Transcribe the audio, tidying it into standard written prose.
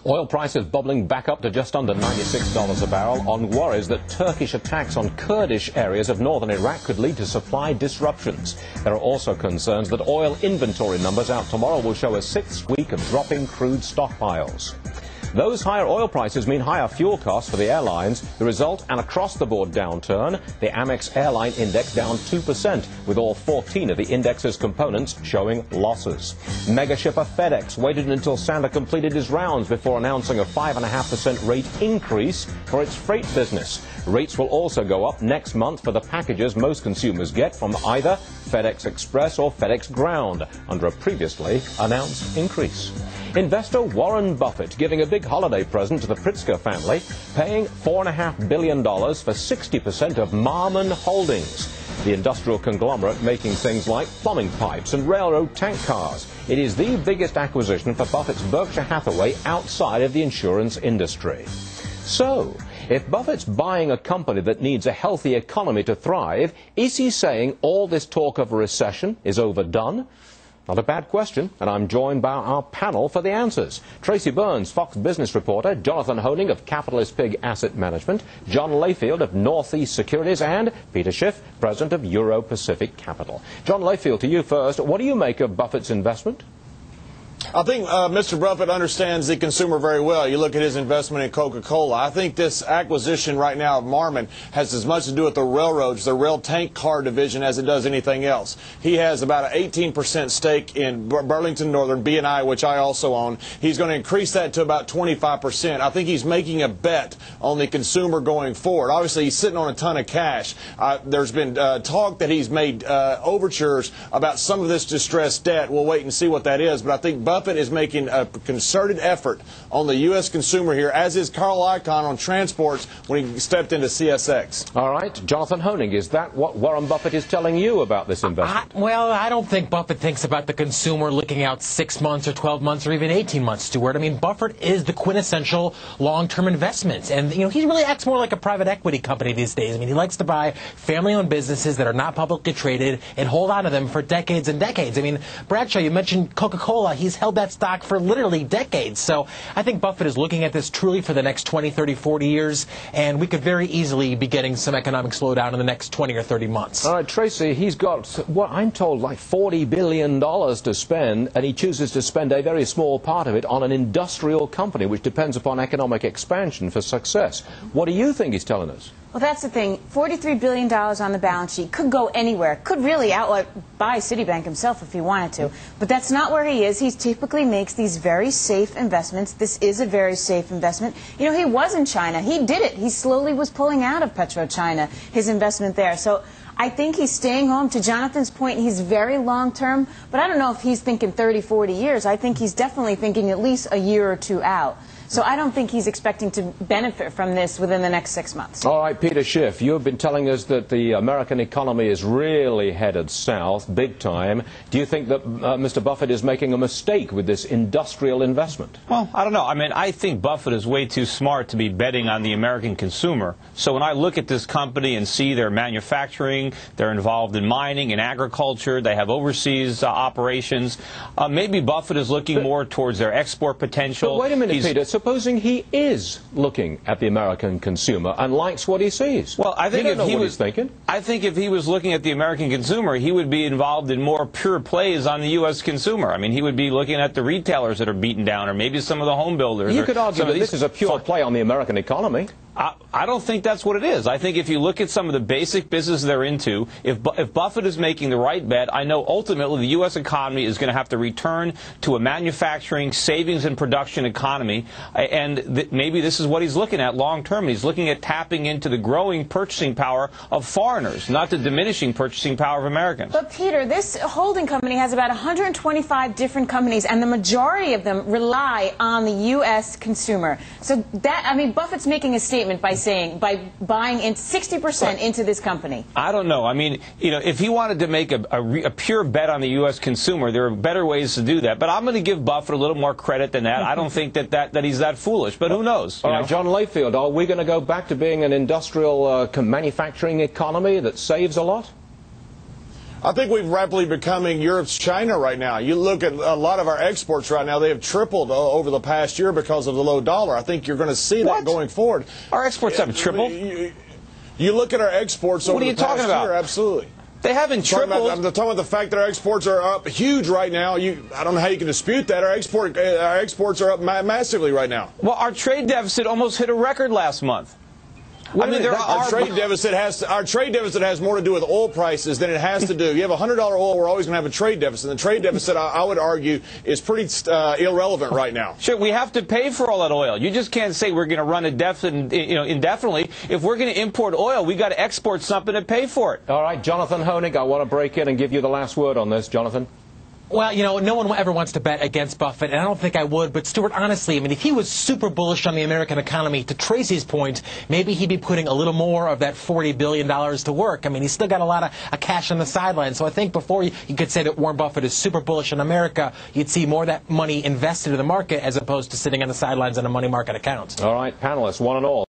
Oil prices bubbling back up to just under $96 a barrel on worries that Turkish attacks on Kurdish areas of northern Iraq could lead to supply disruptions. There are also concerns that oil inventory numbers out tomorrow will show a sixth week of dropping crude stockpiles. Those higher oil prices mean higher fuel costs for the airlines. The result, an across-the-board downturn. The Amex airline index down 2%, with all 14 of the index's components showing losses. Mega shipper FedEx waited until Santa completed his rounds before announcing a 5.5% rate increase for its freight business. Rates will also go up next month for the packages most consumers get from either FedEx Express or FedEx Ground, under a previously announced increase. Investor Warren Buffett giving a big holiday present to the Pritzker family, paying $4.5 billion for 60% of Marmon Holdings, the industrial conglomerate making things like plumbing pipes and railroad tank cars. It is the biggest acquisition for Buffett's Berkshire Hathaway outside of the insurance industry. So, if Buffett's buying a company that needs a healthy economy to thrive, is he saying all this talk of a recession is overdone? Not a bad question, and I'm joined by our panel for the answers. Tracy Burns, Fox Business reporter, Jonathan Honing of Capitalist Pig Asset Management, John Layfield of Northeast Securities, and Peter Schiff, president of Euro Pacific Capital. John Layfield, to you first. What do you make of Buffett's investment? I think Mr. Buffett understands the consumer very well. You look at his investment in Coca-Cola. I think this acquisition right now of Marmon has as much to do with the railroads, the rail tank car division, as it does anything else. He has about an 18% stake in Burlington Northern, B&I, which I also own. He's going to increase that to about 25%. I think he's making a bet on the consumer going forward. Obviously, he's sitting on a ton of cash. There's been talk that he's made overtures about some of this distressed debt. We'll wait and see what that is, but I think Buffett is making a concerted effort on the U.S. consumer here, as is Carl Icahn on transports when he stepped into CSX. All right. Jonathan Honing, is that what Warren Buffett is telling you about this investment? Well, I don't think Buffett thinks about the consumer looking out 6 months or 12 months or even 18 months, Stuart. I mean, Buffett is the quintessential long-term investment. And, he really acts more like a private equity company these days. I mean, he likes to buy family-owned businesses that are not publicly traded and hold on to them for decades and decades. I mean, Bradshaw, you mentioned Coca-Cola. He's held that stock for literally decades. So I think Buffett is looking at this truly for the next 20, 30, 40 years, and we could very easily be getting some economic slowdown in the next 20 or 30 months. All right, Tracy, he's got, what I'm told, like $40 billion to spend, and he chooses to spend a very small part of it on an industrial company which depends upon economic expansion for success. What do you think he's telling us? Well, that's the thing. $43 billion on the balance sheet could go anywhere. Could really outright buy Citibank himself if he wanted to. But that's not where he is. He typically makes these very safe investments. This is a very safe investment. He was in China. He did it. He slowly was pulling out of PetroChina, his investment there. So I think he's staying home. To Jonathan's point, he's very long-term. But I don't know if he's thinking 30, 40 years. I think he's definitely thinking at least a year or two out. So I don't think he's expecting to benefit from this within the next 6 months. All right, Peter Schiff, you've been telling us that the American economy is really headed south, big time. Do you think that Mr. Buffett is making a mistake with this industrial investment? Well, I don't know. I mean, I think Buffett is way too smart to be betting on the American consumer. So when I look at this company and see their manufacturing, they're involved in mining and agriculture, they have overseas operations, maybe Buffett is looking more towards their export potential. But wait a minute, Peter. Supposing he is looking at the American consumer and likes what he sees. Well, I think I think if he was looking at the American consumer, he would be involved in more pure plays on the U.S. consumer. I mean, he would be looking at the retailers that are beaten down, or maybe some of the home builders. You could argue that this is a pure play on the American economy. I don't think that's what it is. I think if you look at some of the basic business they're into, if Buffett is making the right bet, I know ultimately the U.S. economy is going to have to return to a manufacturing, savings, and production economy, and maybe this is what he's looking at long term. He's looking at tapping into the growing purchasing power of foreigners, not the diminishing purchasing power of Americans. But, Peter, this holding company has about 125 different companies, and the majority of them rely on the U.S. consumer. So that, I mean, Buffett's making a statement by buying in 60% into this company. I don't know. I mean, if he wanted to make a pure bet on the U.S. consumer, there are better ways to do that. But I'm going to give Buffett a little more credit than that. I don't think that he's that foolish. But who knows? All right, John Layfield, are we going to go back to being an industrial manufacturing economy that saves a lot? I think we've rapidly becoming Europe's China right now. You look at a lot of our exports right now, they have tripled over the past year because of the low dollar. I think you're going to see that going forward. Our exports haven't tripled. You look at our exports over the past year, absolutely. They haven't tripled. I'm talking about the fact that our exports are up huge right now. I don't know how you can dispute that. Our exports are up massively right now. Well, our trade deficit almost hit a record last month. I mean, our trade deficit has more to do with oil prices than it has to do. You have $100 oil, we're always going to have a trade deficit. And the trade deficit, I would argue, is pretty irrelevant right now. Sure, we have to pay for all that oil. You just can't say we're going to run a deficit, indefinitely. If we're going to import oil, we got to export something to pay for it. All right, Jonathan Honig, I want to break in and give you the last word on this, Jonathan. Well, no one ever wants to bet against Buffett, and I don't think I would. But, Stuart, honestly, I mean, if he was super bullish on the American economy, to Tracy's point, maybe he'd be putting a little more of that $40 billion to work. I mean, he's still got a lot of cash on the sidelines. So I think before you could say that Warren Buffett is super bullish on America, you'd see more of that money invested in the market as opposed to sitting on the sidelines in a money market account. All right, panelists, one and all.